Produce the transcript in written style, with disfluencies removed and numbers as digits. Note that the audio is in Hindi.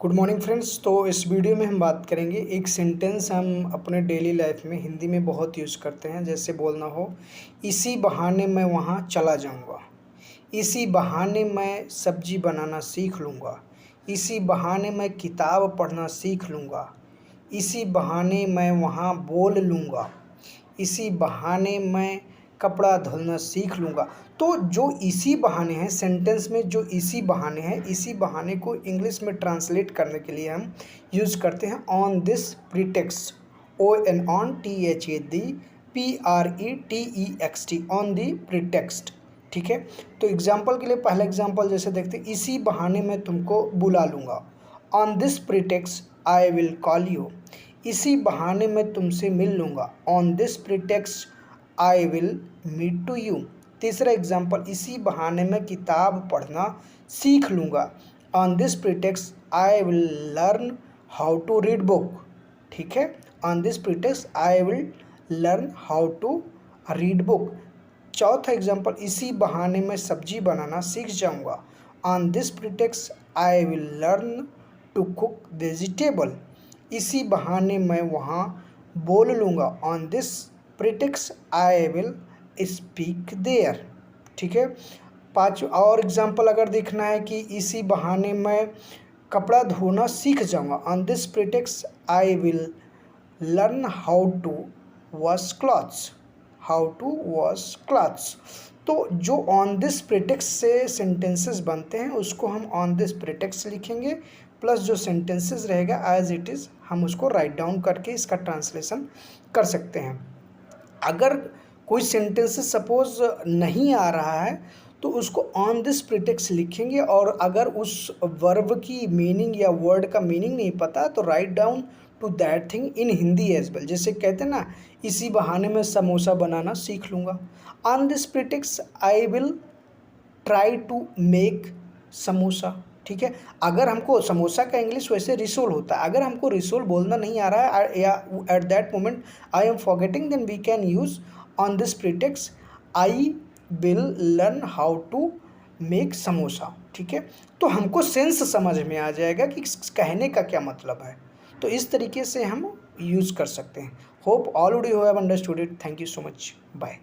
Good morning friends. तो इस वीडियो में हम बात करेंगे एक सेंटेंस हम अपने डेली लाइफ में हिंदी में बहुत यूज़ करते हैं। जैसे बोलना हो, इसी बहाने मैं वहाँ चला जाऊँगा, इसी बहाने मैं सब्जी बनाना सीख लूँगा, इसी बहाने मैं किताब पढ़ना सीख लूँगा, इसी बहाने मैं वहाँ बोल लूँगा, इसी बहाने मैं कपड़ा धुलना सीख लूँगा। तो जो इसी बहाने हैं सेंटेंस में, जो इसी बहाने हैं, इसी बहाने को इंग्लिश में ट्रांसलेट करने के लिए हम यूज़ करते हैं on this pretext, ON THED PRETEXT, on the pretext. ठीक है, तो एग्जाम्पल के लिए पहला एग्जाम्पल जैसे देखते हैं, इसी बहाने मैं तुमको बुला लूँगा, on this pretext I will call you, इसी बहाने मैं तुमसे मिल लूँगा, on this pretext I will meet to you. तीसरा एग्जाम्पल, इसी बहाने मैं किताब पढ़ना सीख लूँगा, on this pretext I will learn how to read book. ठीक है, on this pretext I will learn how to read book. चौथा एग्जाम्पल, इसी बहाने मैं सब्जी बनाना सीख जाऊँगा, on this pretext I will learn to cook vegetable, इसी बहाने मैं वहाँ बोल लूँगा, on this pretext I will speak their. ठीक है, पाँच और एग्जाम्पल अगर देखना है कि इसी बहाने मैं कपड़ा धोना सीख जाऊँगा, on this pretext I will learn how to wash clothes, how to wash clothes. तो जो ऑन दिस प्रीटेक्स्ट से सेंटेंसेस बनते हैं उसको हम ऑन दिस प्रीटेक्स्ट लिखेंगे, प्लस जो सेंटेंसेस रहेगा एज इट इज़ हम उसको राइट डाउन करके इसका ट्रांसलेशन कर सकते हैं। अगर कोई सेंटेंसेस सपोज नहीं आ रहा है तो उसको ऑन दिस प्रीटेक्स्ट लिखेंगे, और अगर उस वर्ब की मीनिंग या वर्ड का मीनिंग नहीं पता तो write down to that thing in Hindi as well. जैसे कहते हैं ना, इसी बहाने मैं समोसा बनाना सीख लूँगा, on this pretext I will try to make samosa. ठीक है, अगर हमको समोसा का इंग्लिश वैसे रिसोल होता है, अगर हमको रिसोल बोलना नहीं आ रहा है या at that moment I am forgetting, then we can use on this pretext I will learn how to make samosa. ठीक है, तो हमको सेंस समझ में आ जाएगा कि कहने का क्या मतलब है। तो इस तरीके से हम यूज़ कर सकते हैं। Hope all would you have understood it. Thank you so much, bye.